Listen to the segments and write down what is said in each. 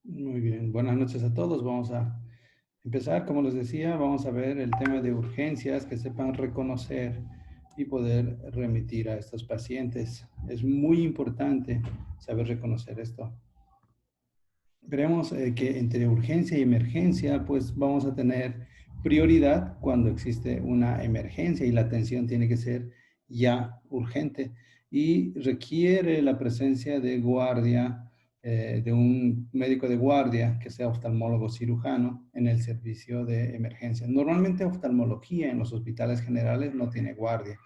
Muy bien, buenas noches a todos. Vamos a empezar, como les decía, vamos a ver el tema de urgencias, que sepan reconocer y poder remitir a estos pacientes. Es muy importante saber reconocer esto. Veremos que entre urgencia y emergencia, pues vamos a tener prioridad cuando existe una emergencia y la atención tiene que ser ya urgente y requiere la presencia de guardia, de un médico de guardia que sea oftalmólogo cirujano en el servicio de emergencia. Normalmente oftalmología en los hospitales generales no tiene guardia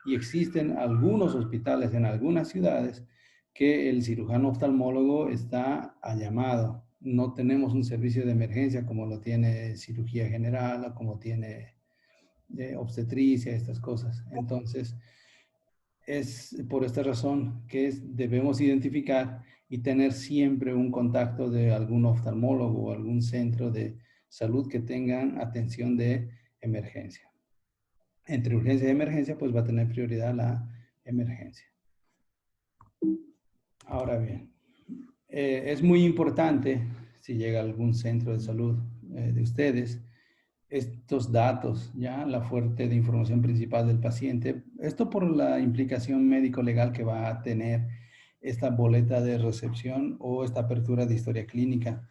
y existen algunos hospitales en algunas ciudades que el cirujano oftalmólogo está a llamado. No tenemos un servicio de emergencia como lo tiene cirugía general o como tiene obstetricia, estas cosas. Entonces, es por esta razón que debemos identificar y tener siempre un contacto de algún oftalmólogo o algún centro de salud que tengan atención de emergencia. Entre urgencia y emergencia, pues va a tener prioridad la emergencia. Ahora bien, es muy importante, si llega a algún centro de salud de ustedes, estos datos, ya la fuente de información principal del paciente, esto por la implicación médico-legal que va a tener esta boleta de recepción o esta apertura de historia clínica.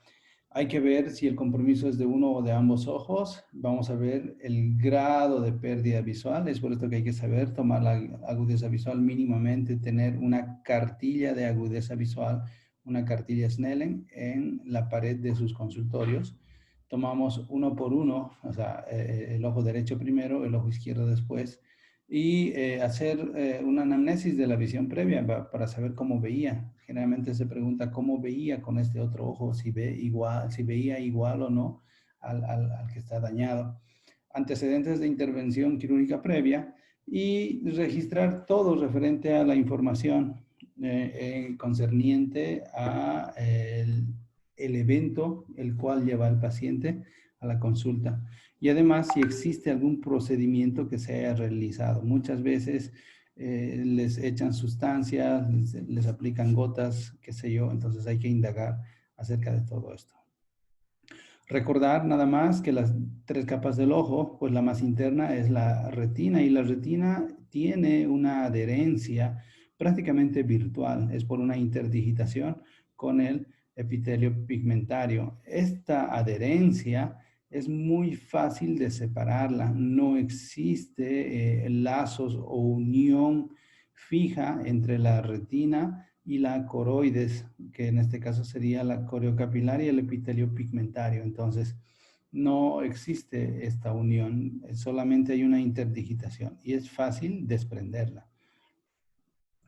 Hay que ver si el compromiso es de uno o de ambos ojos. Vamos a ver el grado de pérdida visual. Es por esto que hay que saber tomar la agudeza visual mínimamente, tener una cartilla de agudeza visual, una cartilla Snellen en la pared de sus consultorios. Tomamos uno por uno, o sea, el ojo derecho primero, el ojo izquierdo después, y hacer una anamnesis de la visión previa para saber cómo veía. Generalmente se pregunta cómo veía con este otro ojo, si veía igual o no al que está dañado. Antecedentes de intervención quirúrgica previa y registrar todo referente a la información concerniente a el evento el cual lleva al paciente a la consulta. Y además, si existe algún procedimiento que se haya realizado. Muchas veces les echan sustancias, les aplican gotas, qué sé yo, entonces hay que indagar acerca de todo esto. Recordar nada más que las tres capas del ojo, pues la más interna es la retina y la retina tiene una adherencia prácticamente virtual, es por una interdigitación con el epitelio pigmentario. Esta adherencia es muy fácil de separarla, no existe lazos o unión fija entre la retina y la coroides, que en este caso sería la coreocapilar y el epitelio pigmentario. Entonces, no existe esta unión, solamente hay una interdigitación y es fácil desprenderla.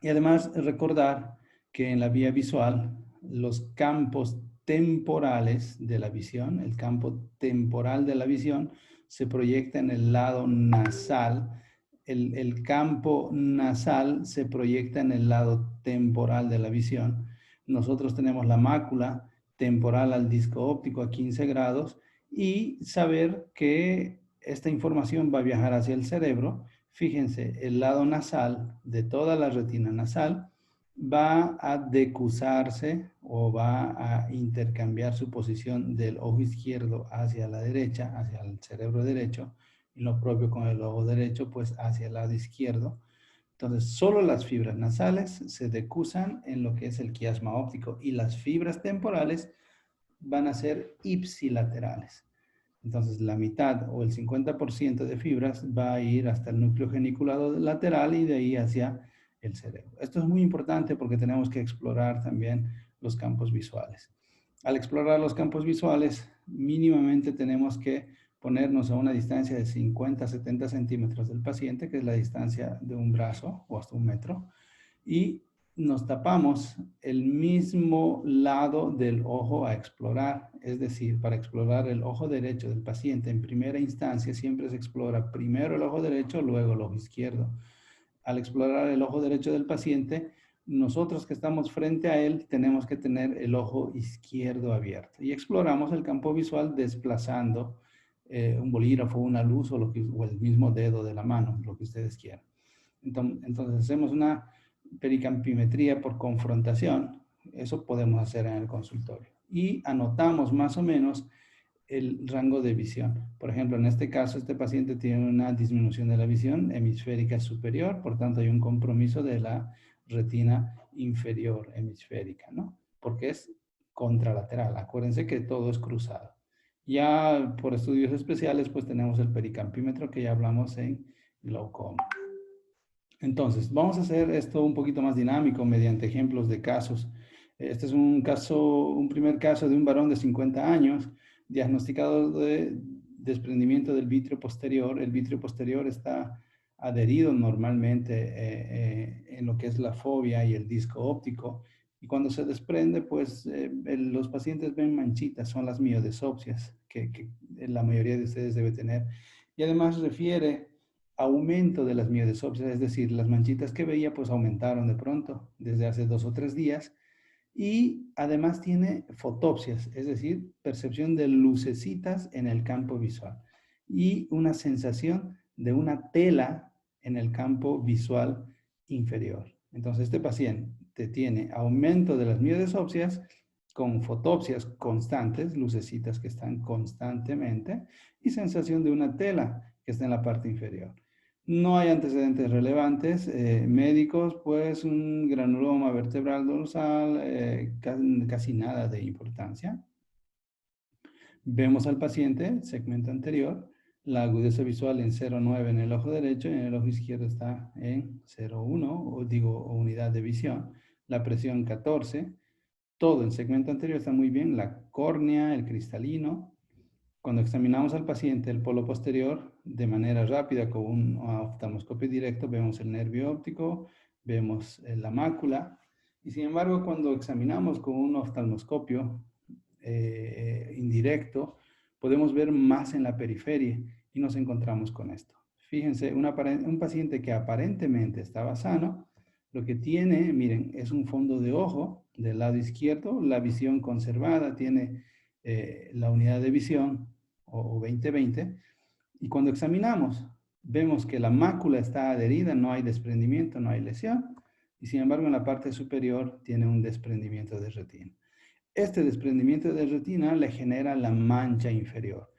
Y además recordar que en la vía visual los campos temporales de la visión, el campo temporal de la visión se proyecta en el lado nasal, el campo nasal se proyecta en el lado temporal de la visión. Nosotros tenemos la mácula temporal al disco óptico a 15 grados y saber que esta información va a viajar hacia el cerebro. Fíjense, el lado nasal de toda la retina nasal va a decusarse o va a intercambiar su posición del ojo izquierdo hacia la derecha, hacia el cerebro derecho, y lo propio con el ojo derecho, pues hacia el lado izquierdo. Entonces, solo las fibras nasales se decusan en lo que es el quiasma óptico y las fibras temporales van a ser ipsilaterales. Entonces, la mitad o el 50% de fibras va a ir hasta el núcleo geniculado lateral y de ahí hacia el cerebro. Esto es muy importante porque tenemos que explorar también los campos visuales. Al explorar los campos visuales, mínimamente tenemos que ponernos a una distancia de 50 a 70 centímetros del paciente, que es la distancia de un brazo o hasta 1 metro, y nos tapamos el mismo lado del ojo a explorar. Es decir, para explorar el ojo derecho del paciente, en primera instancia siempre se explora primero el ojo derecho, luego el ojo izquierdo. Al explorar el ojo derecho del paciente, nosotros que estamos frente a él tenemos que tener el ojo izquierdo abierto y exploramos el campo visual desplazando un bolígrafo, una luz o el mismo dedo de la mano, lo que ustedes quieran. Entonces hacemos una pericampimetría por confrontación. Eso podemos hacer en el consultorio. y anotamos más o menos el rango de visión. Por ejemplo, en este caso, este paciente tiene una disminución de la visión hemisférica superior, por tanto hay un compromiso de la retina inferior hemisférica, ¿no? Porque es contralateral. Acuérdense que todo es cruzado. Ya por estudios especiales, pues tenemos el pericampímetro que ya hablamos en glaucoma. Entonces, vamos a hacer esto un poquito más dinámico mediante ejemplos de casos. Este es un primer caso de un varón de 50 años diagnosticado de desprendimiento del vítreo posterior. El vítreo posterior está adherido normalmente en lo que es la fobia y el disco óptico. Y cuando se desprende, pues los pacientes ven manchitas, son las miodesopsias que la mayoría de ustedes debe tener. Y además refiere aumento de las miodesopsias, es decir, las manchitas que veía pues aumentaron de pronto desde hace 2 o 3 días. Y además tiene fotopsias, es decir, percepción de lucecitas en el campo visual y una sensación de una tela en el campo visual inferior. Entonces, este paciente tiene aumento de las miodesopsias con fotopsias constantes, lucecitas que están constantemente, y sensación de una tela que está en la parte inferior. No hay antecedentes relevantes médicos, pues un granuloma vertebral dorsal, casi nada de importancia. Vemos al paciente, segmento anterior, la agudeza visual en 0,9 en el ojo derecho y en el ojo izquierdo está en 0,1, o unidad de visión. La presión 14, todo en segmento anterior está muy bien, la córnea, el cristalino. Cuando examinamos al paciente el polo posterior de manera rápida con un oftalmoscopio directo, vemos el nervio óptico, vemos la mácula, y sin embargo cuando examinamos con un oftalmoscopio indirecto, podemos ver más en la periferia y nos encontramos con esto. Fíjense, un paciente que aparentemente estaba sano, lo que tiene, miren, es un fondo de ojo del lado izquierdo, la visión conservada, tiene la unidad de visión o 20/20, y cuando examinamos, vemos que la mácula está adherida, no hay desprendimiento, no hay lesión, y sin embargo en la parte superior tiene un desprendimiento de retina. Este desprendimiento de retina le genera la mancha inferior.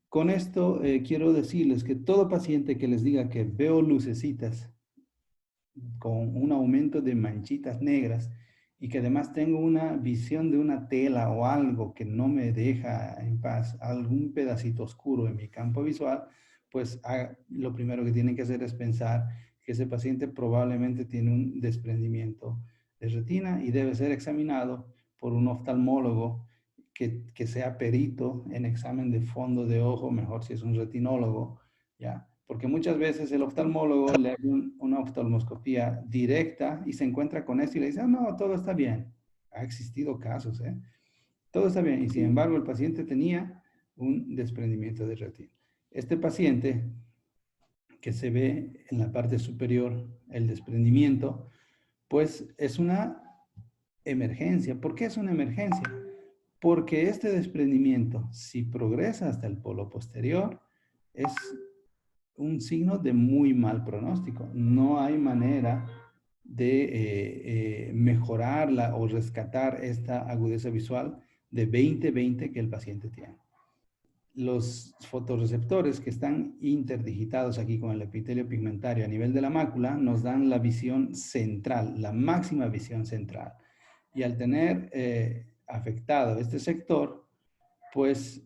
Con esto quiero decirles que todo paciente que les diga que veo lucecitas con un aumento de manchitas negras y que además tengo una visión de una tela o algo que no me deja en paz, algún pedacito oscuro en mi campo visual, pues lo primero que tienen que hacer es pensar que ese paciente probablemente tiene un desprendimiento de retina y debe ser examinado por un oftalmólogo que sea perito en examen de fondo de ojo, mejor si es un retinólogo, ¿ya? Porque muchas veces el oftalmólogo le hace una oftalmoscopía directa y se encuentra con esto y le dice, no, todo está bien. Ha existido casos, ¿eh? Todo está bien. Y sin embargo, el paciente tenía un desprendimiento de retina. Este paciente que se ve en la parte superior, el desprendimiento, pues es una emergencia. ¿Por qué es una emergencia? Porque este desprendimiento, si progresa hasta el polo posterior, es un signo de muy mal pronóstico. No hay manera de mejorarla o rescatar esta agudeza visual de 20/20 que el paciente tiene. Los fotorreceptores que están interdigitados aquí con el epitelio pigmentario a nivel de la mácula nos dan la visión central, la máxima visión central. Y al tener afectado este sector, pues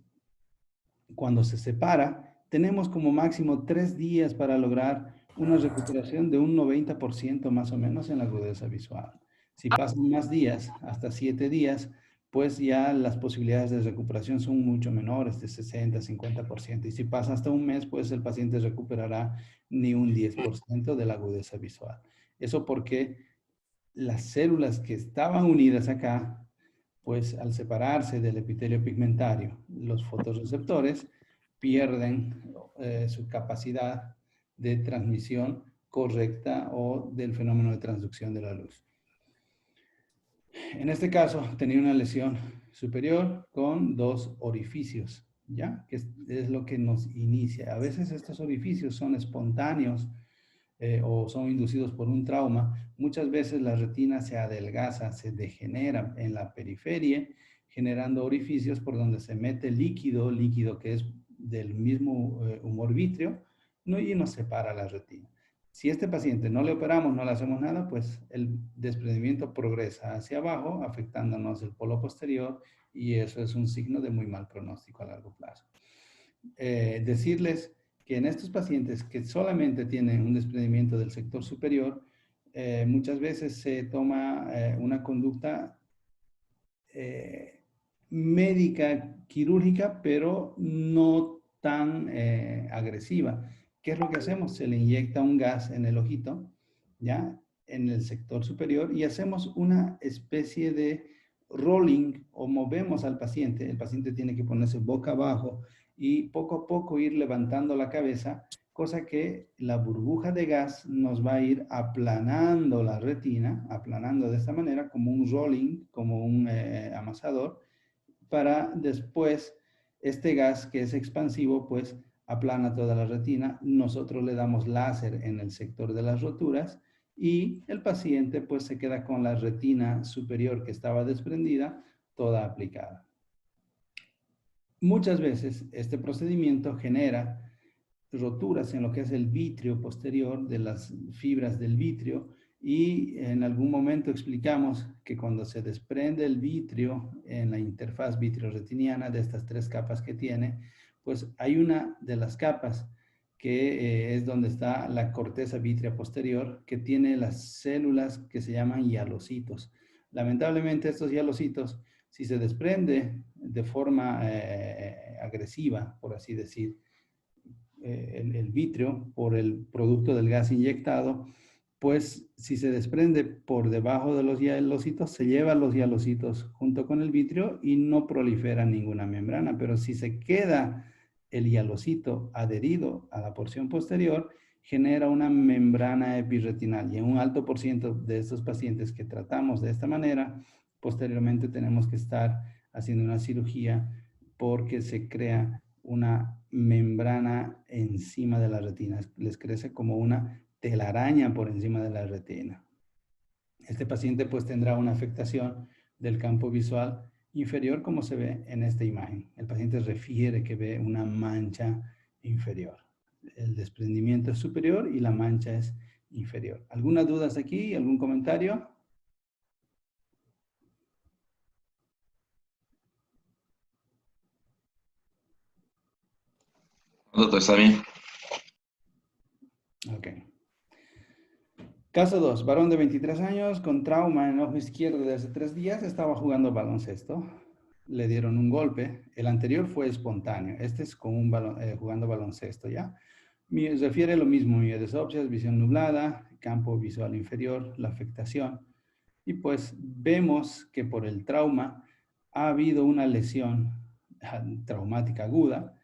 cuando se separa, tenemos como máximo 3 días para lograr una recuperación de un 90% más o menos en la agudeza visual. Si pasan más días, hasta 7 días, pues ya las posibilidades de recuperación son mucho menores, de 60, 50%. Y si pasa hasta un mes, pues el paciente recuperará ni un 10% de la agudeza visual. Eso porque las células que estaban unidas acá, pues al separarse del epitelio pigmentario, los fotorreceptores pierden su capacidad de transmisión correcta o del fenómeno de transducción de la luz. En este caso, tenía una lesión superior con 2 orificios, ¿ya? Que es lo que nos inicia. A veces estos orificios son espontáneos o son inducidos por un trauma. Muchas veces la retina se adelgaza, se degenera en la periferia, generando orificios por donde se mete líquido que es del mismo humor vítreo, ¿no? Y nos separa la retina. Si este paciente no le operamos, no le hacemos nada, pues el desprendimiento progresa hacia abajo, afectándonos el polo posterior, y eso es un signo de muy mal pronóstico a largo plazo. Decirles que en estos pacientes que solamente tienen un desprendimiento del sector superior, muchas veces se toma una conducta médica, quirúrgica, pero no tan agresiva. ¿Qué es lo que hacemos? Se le inyecta un gas en el ojito, ¿ya? En el sector superior, y hacemos una especie de rolling, o movemos al paciente. El paciente tiene que ponerse boca abajo y poco a poco ir levantando la cabeza, cosa que la burbuja de gas nos va a ir aplanando la retina, aplanando de esta manera como un rolling, como un amasador, para después este gas que es expansivo, pues aplana toda la retina. Nosotros le damos láser en el sector de las roturas y el paciente pues se queda con la retina superior que estaba desprendida toda aplicada. Muchas veces este procedimiento genera roturas en lo que es el vitrio posterior, de las fibras del vitrio, y en algún momento explicamos que cuando se desprende el vitrio en la interfaz vitrio-retiniana, de estas 3 capas que tiene, pues hay una de las capas que es donde está la corteza vítrea posterior, que tiene las células que se llaman hialocitos. Lamentablemente estos hialocitos, si se desprende de forma agresiva, por así decir, el vitrio por el producto del gas inyectado, pues si se desprende por debajo de los hialocitos, se lleva los hialocitos junto con el vitrio y no prolifera ninguna membrana. Pero si se queda el hialocito adherido a la porción posterior, genera una membrana epirretinal. Y en un alto por ciento de estos pacientes que tratamos de esta manera, posteriormente tenemos que estar haciendo una cirugía porque se crea una membrana encima de la retina. Les crece como una telaraña por encima de la retina. Este paciente pues tendrá una afectación del campo visual inferior, como se ve en esta imagen. El paciente refiere que ve una mancha inferior. El desprendimiento es superior y la mancha es inferior. ¿Algunas dudas aquí? ¿Algún comentario? Doctor, está bien. Ok. Caso 2. Varón de 23 años con trauma en el ojo izquierdo de hace 3 días. Estaba jugando baloncesto. Le dieron un golpe. El anterior fue espontáneo. Este es con un jugando baloncesto, ¿ya? Refiere lo mismo. Miopías, visión nublada, campo visual inferior, la afectación. Y pues vemos que por el trauma ha habido una lesión traumática aguda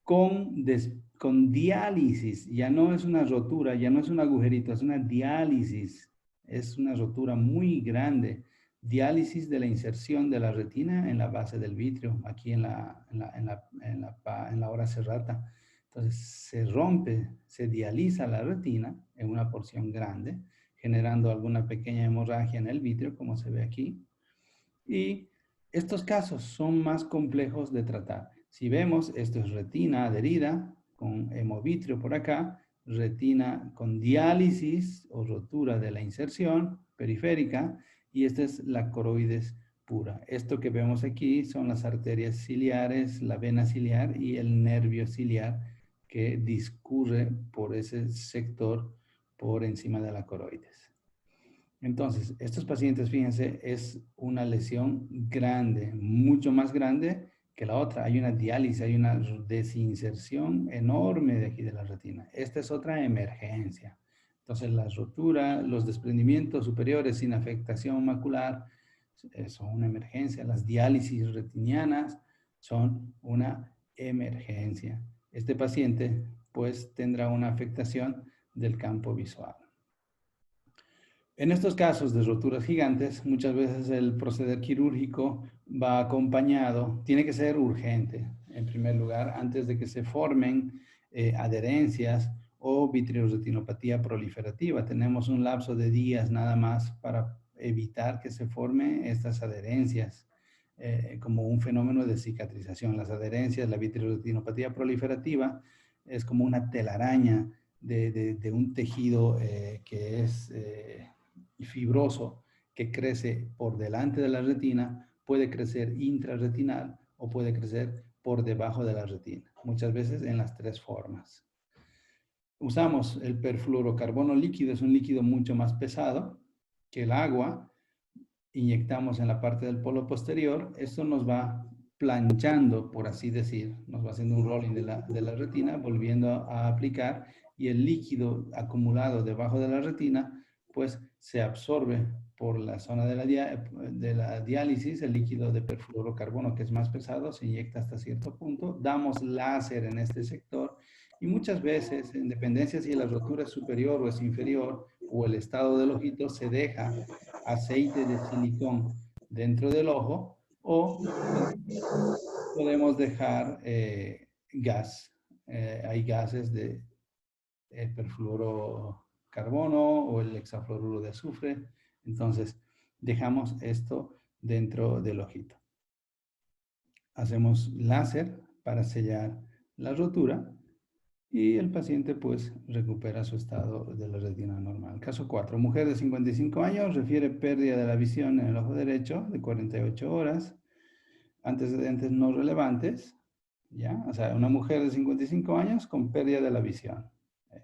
con diálisis. Ya no es una rotura, ya no es un agujerito, es una diálisis. Es una rotura muy grande. Diálisis de la inserción de la retina en la base del vitrio, aquí en la hora serrata. Entonces se rompe, se dializa la retina en una porción grande, generando alguna pequeña hemorragia en el vitrio, como se ve aquí. Y estos casos son más complejos de tratar. Si vemos, esto es retina adherida con hemovitrio por acá, retina con diálisis o rotura de la inserción periférica, y esta es la coroides pura. Esto que vemos aquí son las arterias ciliares, la vena ciliar y el nervio ciliar que discurre por ese sector por encima de la coroides. Entonces, estos pacientes, fíjense, es una lesión grande, mucho más grande que la otra. Hay una diálisis, hay una desinserción enorme de aquí de la retina. Esta es otra emergencia. Entonces, la rotura, los desprendimientos superiores sin afectación macular son una emergencia. Las diálisis retinianas son una emergencia. Este paciente, pues, tendrá una afectación del campo visual. En estos casos de roturas gigantes, muchas veces el proceder quirúrgico va acompañado, tiene que ser urgente, en primer lugar, antes de que se formen adherencias o vitreoretinopatía proliferativa. Tenemos un lapso de días nada más para evitar que se formen estas adherencias. como un fenómeno de cicatrización. Las adherencias, la vitreoretinopatía proliferativa es como una telaraña de un tejido que es fibroso, que crece por delante de la retina, puede crecer intrarretinal o puede crecer por debajo de la retina, muchas veces en las tres formas. Usamos el perfluorocarbono líquido, es un líquido mucho más pesado que el agua. Inyectamos en la parte del polo posterior, esto nos va planchando, por así decir, nos va haciendo un rolling de la retina, volviendo a aplicar, y el líquido acumulado debajo de la retina, pues se absorbe por la zona de la diálisis, el líquido de perfluorocarbono que es más pesado, se inyecta hasta cierto punto, damos láser en este sector, y muchas veces, en dependencia si la rotura es superior o es inferior, o el estado del ojito, se deja aceite de silicón dentro del ojo, o podemos dejar gas. Hay gases de perfluorocarbono o el hexafluoruro de azufre. Entonces, dejamos esto dentro del ojito. Hacemos láser para sellar la rotura y el paciente pues recupera su estado de la retina normal. Caso 4. Mujer de 55 años refiere pérdida de la visión en el ojo derecho de 48 horas, antecedentes no relevantes, ¿ya? O sea, una mujer de 55 años con pérdida de la visión.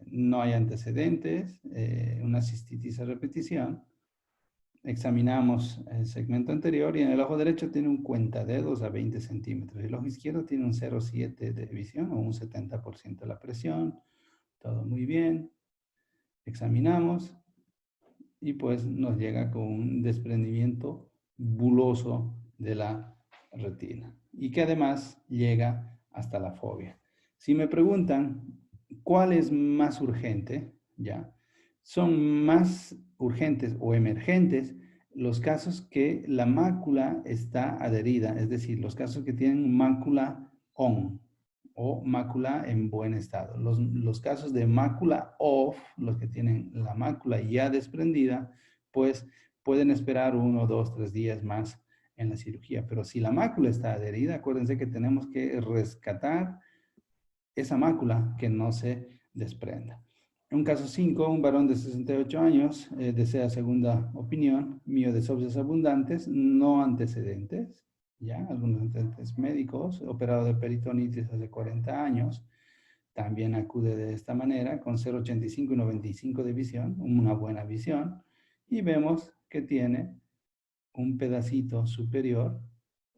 No hay antecedentes, una cistitis a repetición. Examinamos el segmento anterior y en el ojo derecho tiene un cuentadedos a 20 centímetros. El ojo izquierdo tiene un 0,7 de visión o un 70% de la presión. Todo muy bien. Examinamos y pues nos llega con un desprendimiento buloso de la retina y que además llega hasta la fobia. Si me preguntan cuál es más urgente, ya, son más urgentes o emergentes los casos que la mácula está adherida, es decir, los casos que tienen mácula on o mácula en buen estado. Los casos de mácula off, los que tienen la mácula ya desprendida, pues pueden esperar 1, 2, 3 días más en la cirugía. Pero si la mácula está adherida, acuérdense que tenemos que rescatar esa mácula que no se desprenda. En un caso 5, un varón de 68 años desea segunda opinión, miodesopsias abundantes, no antecedentes, ¿ya? Algunos antecedentes médicos, operado de peritonitis hace 40 años, también acude de esta manera, con 0,85 y 95 de visión, una buena visión, y vemos que tiene un pedacito superior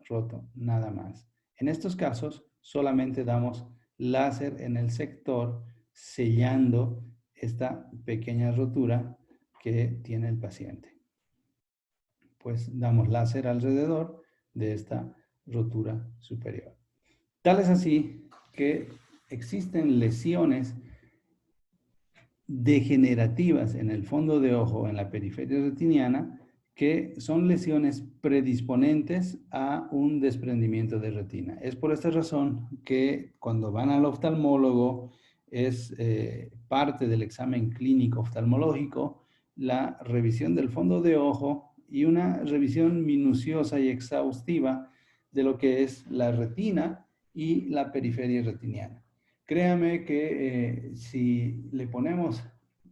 roto, nada más. En estos casos, solamente damos láser en el sector, sellando esta pequeña rotura que tiene el paciente. Pues damos láser alrededor de esta rotura superior. Tal es así que existen lesiones degenerativas en el fondo de ojo, en la periferia retiniana, que son lesiones predisponentes a un desprendimiento de retina. Es por esta razón que cuando van al oftalmólogo es parte del examen clínico oftalmológico la revisión del fondo de ojo y una revisión minuciosa y exhaustiva de lo que es la retina y la periferia retiniana. Créame que si le ponemos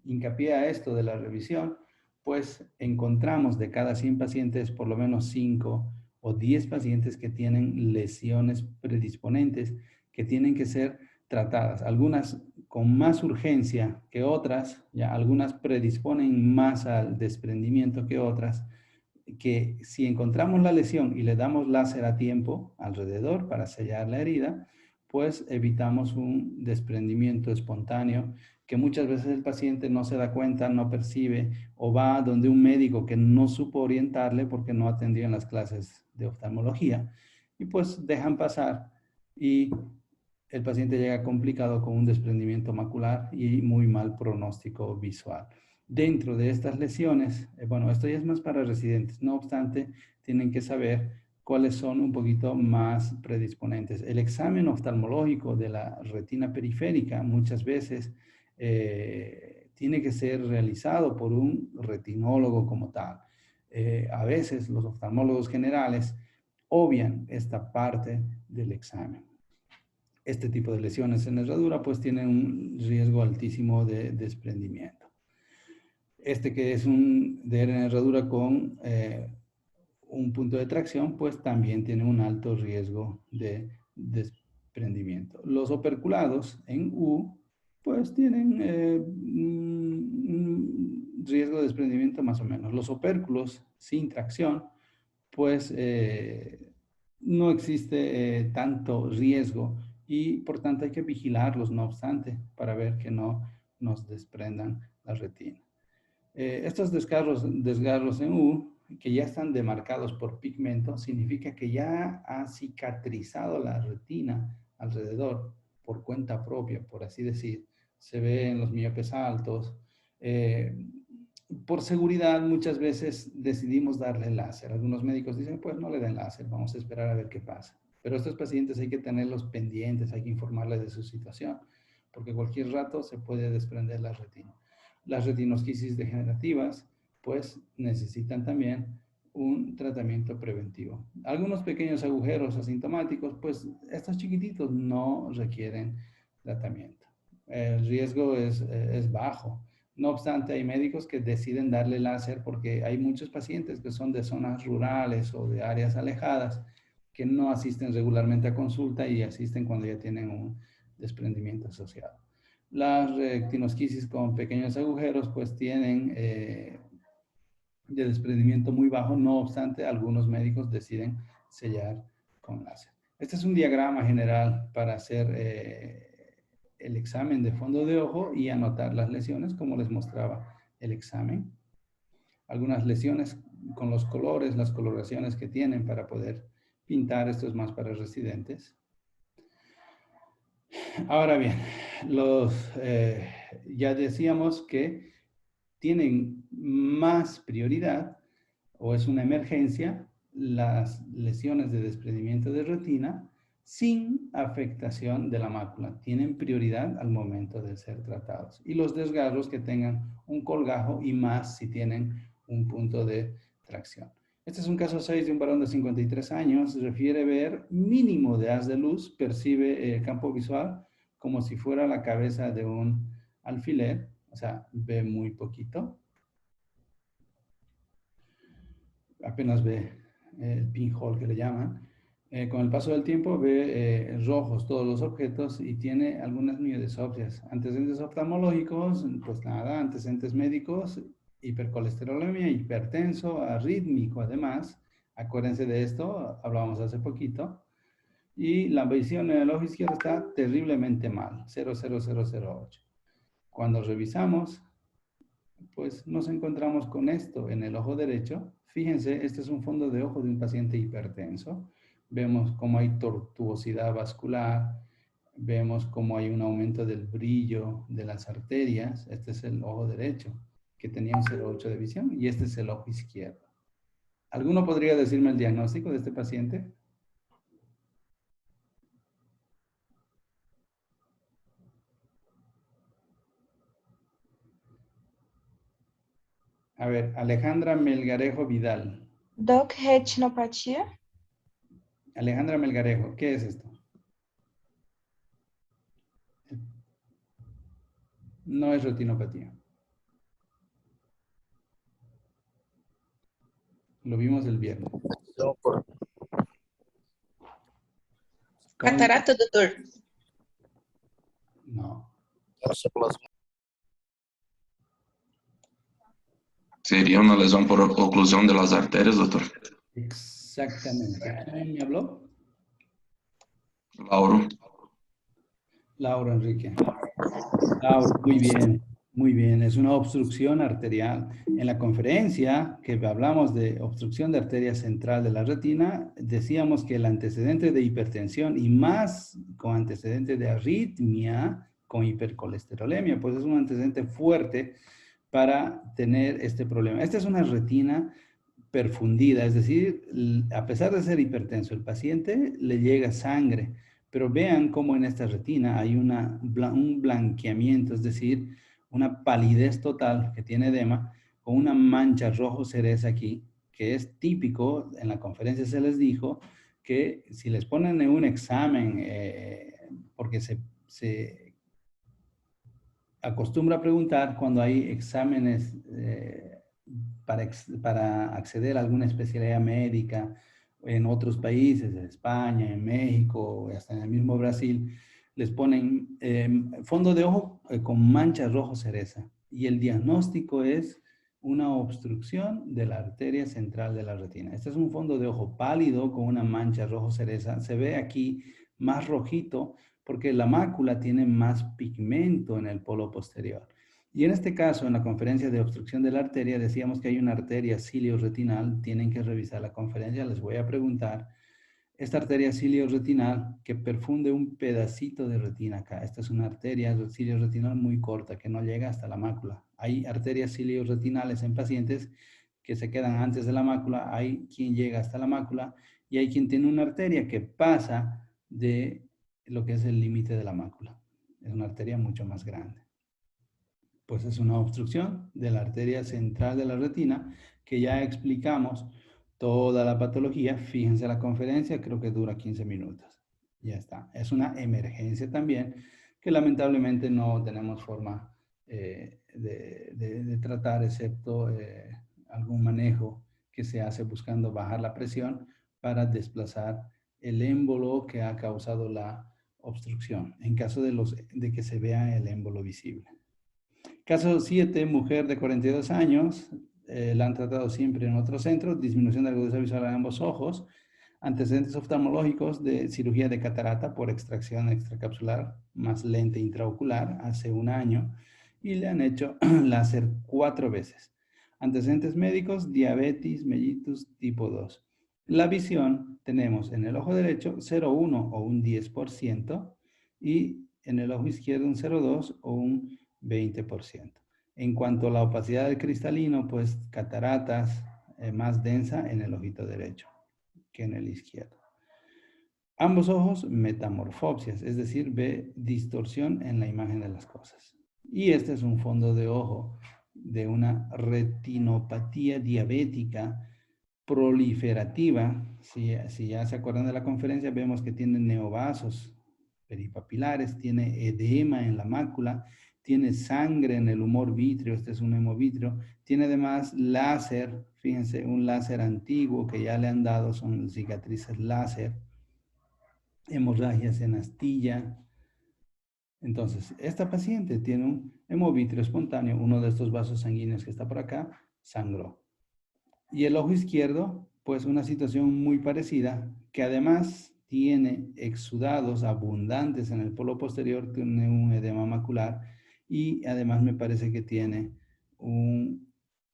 hincapié a esto de la revisión, pues encontramos de cada 100 pacientes por lo menos 5 o 10 pacientes que tienen lesiones predisponentes que tienen que ser tratadas. Algunas con más urgencia que otras, ya algunas predisponen más al desprendimiento que otras, que si encontramos la lesión y le damos láser a tiempo alrededor para sellar la herida, pues evitamos un desprendimiento espontáneo que muchas veces el paciente no se da cuenta, no percibe o va donde un médico que no supo orientarle porque no atendió en las clases de oftalmología y pues dejan pasar y el paciente llega complicado con un desprendimiento macular y muy mal pronóstico visual. Dentro de estas lesiones, bueno, esto ya es más para residentes, no obstante, tienen que saber cuáles son un poquito más predisponentes. El examen oftalmológico de la retina periférica muchas veces tiene que ser realizado por un retinólogo como tal. A veces los oftalmólogos generales obvian esta parte del examen. Este tipo de lesiones en herradura pues tienen un riesgo altísimo de desprendimiento. Este que es un DR en herradura con un punto de tracción, pues también tiene un alto riesgo de desprendimiento. Los operculados en U, pues tienen un riesgo de desprendimiento más o menos. Los opérculos sin tracción, pues no existe tanto riesgo y por tanto hay que vigilarlos, no obstante, para ver que no nos desprendan la retina. Estos desgarros en U, que ya están demarcados por pigmento, significa que ya ha cicatrizado la retina alrededor por cuenta propia, por así decir. Se ve en los miopes altos. Por seguridad, muchas veces decidimos darle láser. Algunos médicos dicen, pues no le den láser, vamos a esperar a ver qué pasa. Pero estos pacientes hay que tenerlos pendientes, hay que informarles de su situación, porque cualquier rato se puede desprender la retina. Las retinosquisis degenerativas, pues necesitan también un tratamiento preventivo. Algunos pequeños agujeros asintomáticos, pues estos chiquititos no requieren tratamiento. El riesgo es bajo. No obstante, hay médicos que deciden darle láser porque hay muchos pacientes que son de zonas rurales o de áreas alejadas que no asisten regularmente a consulta y asisten cuando ya tienen un desprendimiento asociado. Las retinosquisis con pequeños agujeros pues tienen de desprendimiento muy bajo, no obstante algunos médicos deciden sellar con láser. Este es un diagrama general para hacer el examen de fondo de ojo y anotar las lesiones como les mostraba el examen. Algunas lesiones con los colores, las coloraciones que tienen para poder pintar, esto es más para residentes. Ahora bien, ya decíamos que tienen más prioridad o es una emergencia las lesiones de desprendimiento de retina sin afectación de la mácula. Tienen prioridad al momento de ser tratados. Y los desgarros que tengan un colgajo y más si tienen un punto de tracción. Este es un caso 6 de un varón de 53 años. Refiere ver mínimo de haz de luz, percibe el campo visual como si fuera la cabeza de un alfiler, o sea, ve muy poquito. Apenas ve el pinhole que le llaman. Con el paso del tiempo ve rojos todos los objetos y tiene algunas mioidesopsias. Antecedentes oftalmológicos, pues nada, antecedentes médicos, hipercolesterolemia, hipertenso, arrítmico además. Acuérdense de esto, hablábamos hace poquito. Y la visión en el ojo izquierdo está terriblemente mal, 0,0008. Cuando revisamos, pues nos encontramos con esto en el ojo derecho. Fíjense, este es un fondo de ojo de un paciente hipertenso. Vemos cómo hay tortuosidad vascular, vemos cómo hay un aumento del brillo de las arterias. Este es el ojo derecho, que tenía un 0,8 de visión, y este es el ojo izquierdo. ¿Alguno podría decirme el diagnóstico de este paciente? A ver, Alejandra Melgarejo Vidal. Doc, retinopatía. Alejandra Melgarejo, ¿qué es esto? No es retinopatía. Lo vimos el viernes. Catarata, doutor? No. Sería una lesión por oclusión de las arterias, doctor. Exactamente. ¿Quién me habló? Lauro. Laura Enrique. Laura, muy bien, muy bien. Es una obstrucción arterial. En la conferencia que hablamos de obstrucción de arteria central de la retina, decíamos que el antecedente de hipertensión y más con antecedente de arritmia con hipercolesterolemia, pues es un antecedente fuerte para tener este problema. Esta es una retina perfundida, es decir, a pesar de ser hipertenso, el paciente le llega sangre, pero vean cómo en esta retina hay un blanqueamiento, es decir, una palidez total que tiene edema, con una mancha rojo cereza aquí, que es típico, en la conferencia se les dijo, que si les ponen en un examen, porque se acostumbra a preguntar cuando hay exámenes para acceder a alguna especialidad médica en otros países, en España, en México, hasta en el mismo Brasil, les ponen fondo de ojo con mancha rojo cereza. Y el diagnóstico es una obstrucción de la arteria central de la retina. Este es un fondo de ojo pálido con una mancha rojo cereza. Se ve aquí más rojito porque la mácula tiene más pigmento en el polo posterior. Y en este caso, en la conferencia de obstrucción de la arteria, decíamos que hay una arteria cilio-retinal. Tienen que revisar la conferencia. Les voy a preguntar, esta arteria cilio-retinal que perfunde un pedacito de retina acá. Esta es una arteria cilio-retinal muy corta que no llega hasta la mácula. Hay arterias cilio-retinales en pacientes que se quedan antes de la mácula. Hay quien llega hasta la mácula y hay quien tiene una arteria que pasa de lo que es el límite de la mácula. Es una arteria mucho más grande. Pues es una obstrucción de la arteria central de la retina que ya explicamos toda la patología. Fíjense la conferencia, creo que dura 15 minutos. Ya está. Es una emergencia también que lamentablemente no tenemos forma de tratar, excepto algún manejo que se hace buscando bajar la presión para desplazar el émbolo que ha causado la obstrucción, en caso de que se vea el émbolo visible. Caso 7, mujer de 42 años, la han tratado siempre en otro centro, disminución de la agudeza visual en ambos ojos, antecedentes oftalmológicos de cirugía de catarata por extracción extracapsular más lente intraocular hace un año y le han hecho láser 4 veces. Antecedentes médicos, diabetes mellitus tipo 2. La visión tenemos en el ojo derecho 0,1 o un 10% y en el ojo izquierdo un 0,2 o un 20%. En cuanto a la opacidad del cristalino, pues cataratas más densa en el ojito derecho que en el izquierdo. Ambos ojos metamorfopsias, es decir, ve distorsión en la imagen de las cosas. Y este es un fondo de ojo de una retinopatía diabética proliferativa. Si ya se acuerdan de la conferencia, vemos que tiene neovasos peripapilares, tiene edema en la mácula, tiene sangre en el humor vítreo, este es un hemovítrio, tiene además láser, fíjense, un láser antiguo que ya le han dado, son cicatrices láser, hemorragias en astilla. Entonces, esta paciente tiene un hemovítrio espontáneo, uno de estos vasos sanguíneos que está por acá, sangró. Y el ojo izquierdo, pues una situación muy parecida, que además tiene exudados abundantes en el polo posterior, tiene un edema macular y además me parece que tiene un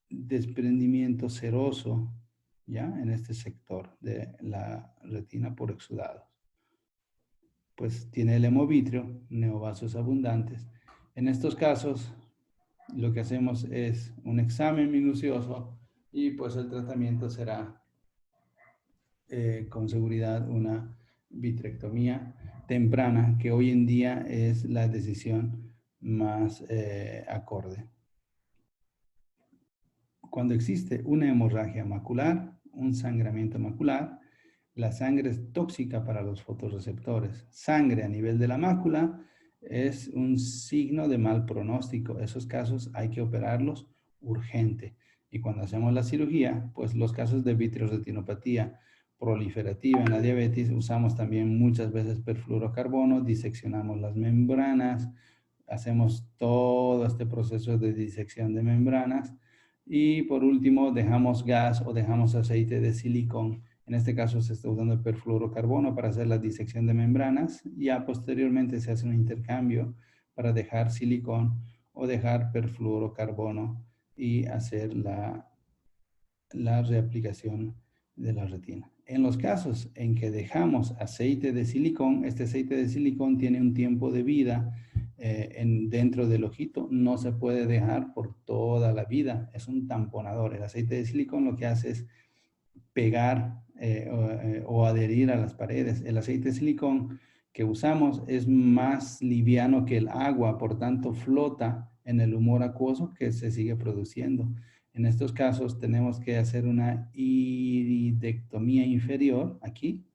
desprendimiento seroso, ¿ya? En este sector de la retina por exudados. Pues tiene el hemovítrio, neovasos abundantes. En estos casos, lo que hacemos es un examen minucioso y pues el tratamiento será con seguridad una vitrectomía temprana, que hoy en día es la decisión más acorde. Cuando existe una hemorragia macular, un sangramiento macular, la sangre es tóxica para los fotorreceptores. Sangre a nivel de la mácula es un signo de mal pronóstico. Esos casos hay que operarlos urgente. Y cuando hacemos la cirugía, pues los casos de vitreoretinopatía proliferativa en la diabetes, usamos también muchas veces perfluorocarbono, diseccionamos las membranas, hacemos todo este proceso de disección de membranas y por último dejamos gas o dejamos aceite de silicón. En este caso se está usando el perfluorocarbono para hacer la disección de membranas. Ya posteriormente se hace un intercambio para dejar silicón o dejar perfluorocarbono y hacer la reaplicación de la retina. En los casos en que dejamos aceite de silicón, este aceite de silicón tiene un tiempo de vida dentro del ojito, no se puede dejar por toda la vida, es un tamponador. El aceite de silicón lo que hace es pegar o adherir a las paredes. El aceite de silicón que usamos es más liviano que el agua, por tanto flota en el humor acuoso que se sigue produciendo. En estos casos tenemos que hacer una iridectomía inferior aquí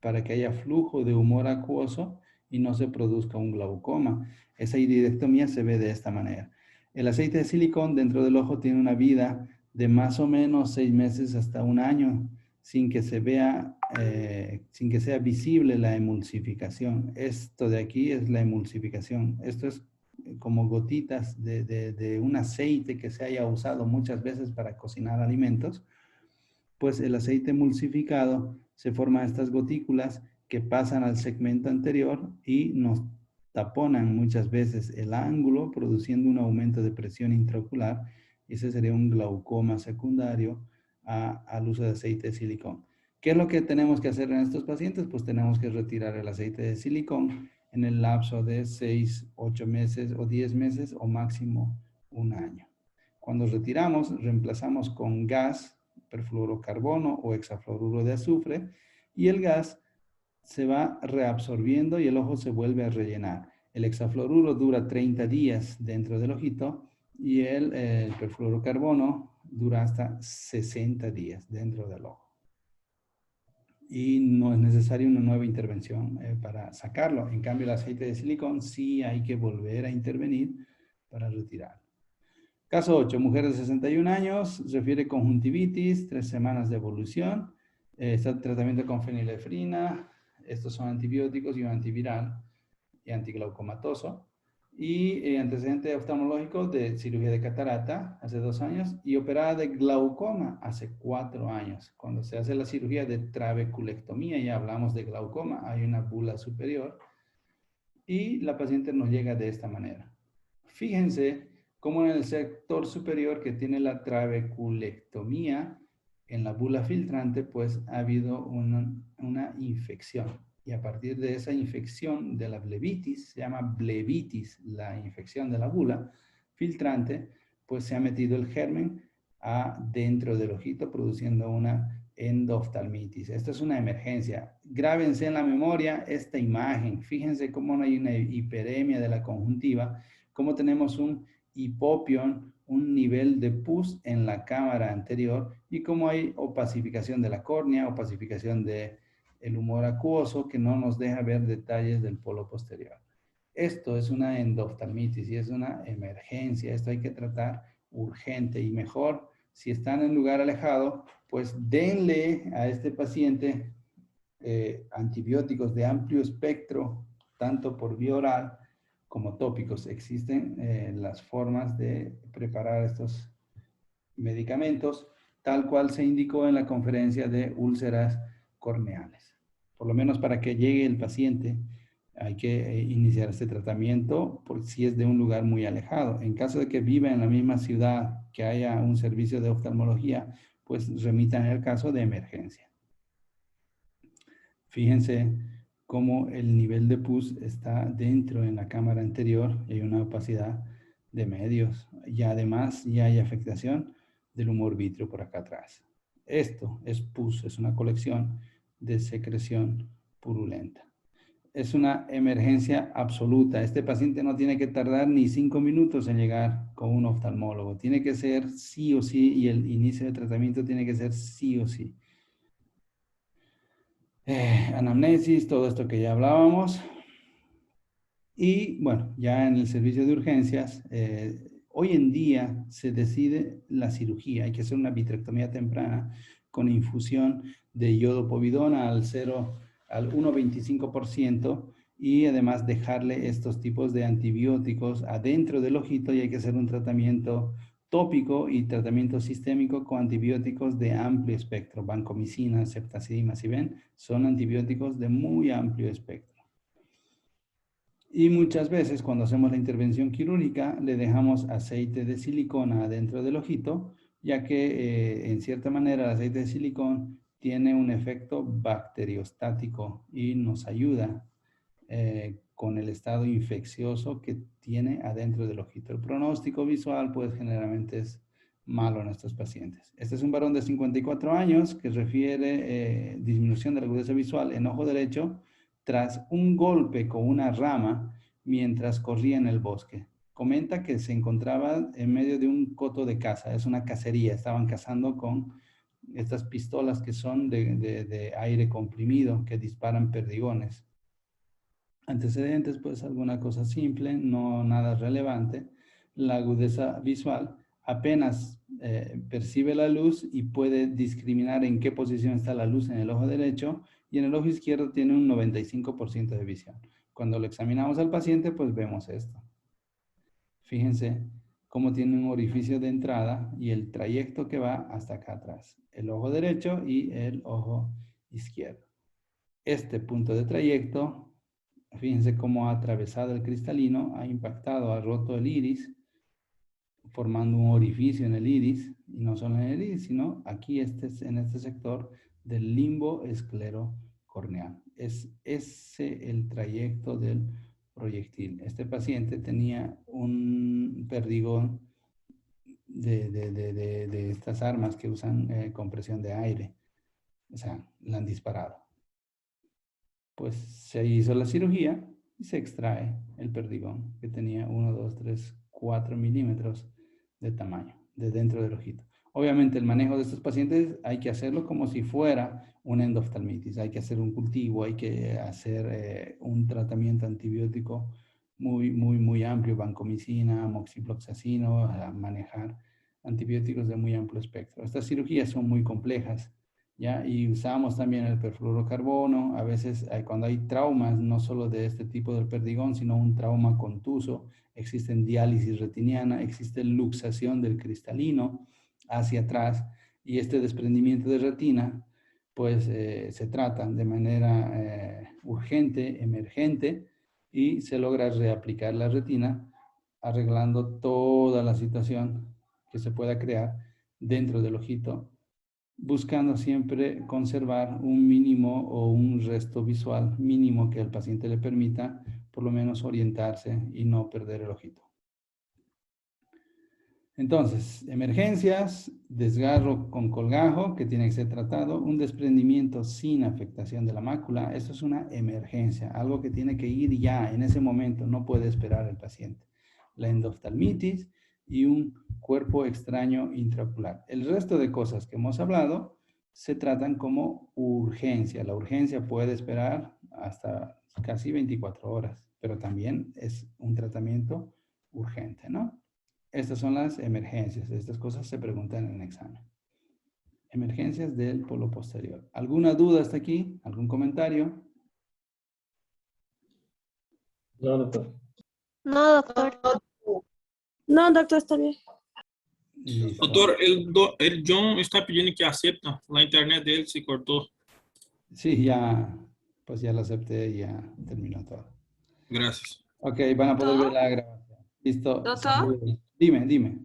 para que haya flujo de humor acuoso y no se produzca un glaucoma. Esa iridectomía se ve de esta manera. El aceite de silicón dentro del ojo tiene una vida de más o menos 6 meses hasta 1 año, sin que se vea, sin que sea visible la emulsificación. Esto de aquí es la emulsificación. Esto es como gotitas de un aceite que se haya usado muchas veces para cocinar alimentos. Pues el aceite emulsificado se forma estas gotículas que pasan al segmento anterior y nos taponan muchas veces el ángulo, produciendo un aumento de presión intraocular. Ese sería un glaucoma secundario al uso de aceite de silicón. ¿Qué es lo que tenemos que hacer en estos pacientes? Pues tenemos que retirar el aceite de silicón en el lapso de 6, 8 meses o 10 meses o máximo 1 año. Cuando retiramos, reemplazamos con gas, perfluorocarbono o hexafluoruro de azufre, y el gas se va reabsorbiendo y el ojo se vuelve a rellenar. El hexafluoruro dura 30 días dentro del ojito y el perfluorocarbono dura hasta 60 días dentro del ojo. Y no es necesaria una nueva intervención para sacarlo. En cambio, el aceite de silicón sí hay que volver a intervenir para retirarlo. Caso 8, mujer de 61 años, refiere conjuntivitis, 3 semanas de evolución, está en tratamiento con fenilefrina, estos son antibióticos y un antiviral y antiglaucomatoso, y antecedente oftalmológico de cirugía de catarata hace 2 años y operada de glaucoma hace 4 años. Cuando se hace la cirugía de trabeculectomía, ya hablamos de glaucoma, hay una bula superior y la paciente nos llega de esta manera. Fíjense como en el sector superior que tiene la trabeculectomía, en la bula filtrante, pues ha habido una infección. Y a partir de esa infección de la blebitis, se llama blebitis, la infección de la bula filtrante, pues se ha metido el germen dentro del ojito, produciendo una endoftalmitis. Esto es una emergencia. Grábense en la memoria esta imagen. Fíjense cómo no hay una hiperemia de la conjuntiva, cómo tenemos un hipopión, un nivel de pus en la cámara anterior y cómo hay opacificación de la córnea, opacificación del humor acuoso que no nos deja ver detalles del polo posterior. Esto es una endoftalmitis y es una emergencia. Esto hay que tratar urgente y mejor si están en lugar alejado, pues denle a este paciente antibióticos de amplio espectro, tanto por vía oral como tópicos. Existen las formas de preparar estos medicamentos, tal cual se indicó en la conferencia de úlceras corneales. Por lo menos para que llegue el paciente, hay que iniciar este tratamiento por si es de un lugar muy alejado. En caso de que viva en la misma ciudad, que haya un servicio de oftalmología, pues remitan el caso de emergencia. Fíjense cómo el nivel de pus está dentro en la cámara anterior y hay una opacidad de medios. Y además ya hay afectación del humor vítreo por acá atrás. Esto es pus, es una colección de secreción purulenta. Es una emergencia absoluta. Este paciente no tiene que tardar ni 5 minutos en llegar con un oftalmólogo. Tiene que ser sí o sí y el inicio de tratamiento tiene que ser sí o sí. Anamnesis, todo esto que ya hablábamos. Y bueno, ya en el servicio de urgencias, hoy en día se decide la cirugía. Hay que hacer una vitrectomía temprana con infusión de iodopovidona al 1,25% y además dejarle estos tipos de antibióticos adentro del ojito y hay que hacer un tratamiento tópico y tratamiento sistémico con antibióticos de amplio espectro. Vancomicina, ceftazidima, si ven, son antibióticos de muy amplio espectro. Y muchas veces cuando hacemos la intervención quirúrgica le dejamos aceite de silicona adentro del ojito, ya que en cierta manera el aceite de silicón tiene un efecto bacteriostático y nos ayuda con el estado infeccioso que tiene adentro del ojito. El pronóstico visual pues generalmente es malo en estos pacientes. Este es un varón de 54 años que refiere disminución de la agudeza visual en ojo derecho tras un golpe con una rama mientras corría en el bosque. Comenta que se encontraba en medio de un coto de caza, es una cacería, estaban cazando con estas pistolas que son de aire comprimido que disparan perdigones. Antecedentes, pues alguna cosa simple, no nada relevante. La agudeza visual apenas percibe la luz y puede discriminar en qué posición está la luz en el ojo derecho, y en el ojo izquierdo tiene un 95% de visión. Cuando lo examinamos al paciente, pues vemos esto. Fíjense cómo tiene un orificio de entrada y el trayecto que va hasta acá atrás. El ojo derecho y el ojo izquierdo. Este punto de trayecto, fíjense cómo ha atravesado el cristalino, ha impactado, ha roto el iris, formando un orificio en el iris, y no solo en el iris, sino aquí en este sector del limbo esclerocorneal. Es ese el trayecto del proyectil. Este paciente tenía un perdigón de estas armas que usan compresión de aire. O sea, la han disparado. Pues se hizo la cirugía y se extrae el perdigón, que tenía 1, 2, 3, 4 milímetros de tamaño, de dentro del ojito. Obviamente el manejo de estos pacientes hay que hacerlo como si fuera una endoftalmitis. Hay que hacer un cultivo, hay que hacer un tratamiento antibiótico muy amplio, vancomicina, moxifloxacino, a manejar antibióticos de muy amplio espectro. Estas cirugías son muy complejas, ¿ya? Y usamos también el perfluorocarbono. A veces cuando hay traumas, no solo de este tipo del perdigón, sino un trauma contuso, existen diálisis retiniana, existe luxación del cristalino hacia atrás, y este desprendimiento de retina, pues se trata de manera urgente, emergente, y se logra reaplicar la retina, arreglando toda la situación que se pueda crear dentro del ojito, buscando siempre conservar un mínimo o un resto visual mínimo que al paciente le permita por lo menos orientarse y no perder el ojito. Entonces, emergencias, desgarro con colgajo que tiene que ser tratado, un desprendimiento sin afectación de la mácula, eso es una emergencia, algo que tiene que ir ya en ese momento, no puede esperar el paciente. La endoftalmitis y un cuerpo extraño intraocular. El resto de cosas que hemos hablado se tratan como urgencia. La urgencia puede esperar hasta casi 24 horas, pero también es un tratamiento urgente, ¿no? Estas son las emergencias. Estas cosas se preguntan en el examen. Emergencias del polo posterior. ¿Alguna duda hasta aquí? ¿Algún comentario? No, doctor. No, doctor. No, doctor, está bien. Listo. Doutor, ele John está pedindo que acepta. La internet dele se cortou. Sí, ya, pues ya lo acepté y ya terminó todo. Gracias. Ok, van a poder ver la grabación. Listo. Doctor? Saludos. Dime.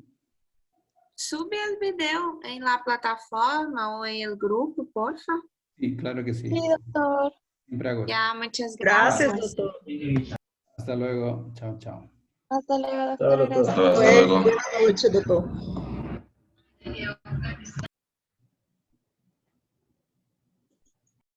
Sube el video en la plataforma o en el grupo, porfa. Sí, claro que sí. Sí, doctor. Siempre hago. Ya, muchas gracias. Gracias, doctor. Hasta luego. Chao. Hasta luego, Chao, doctor. doctor. Gracias. Hasta luego. Boa noite, doutor.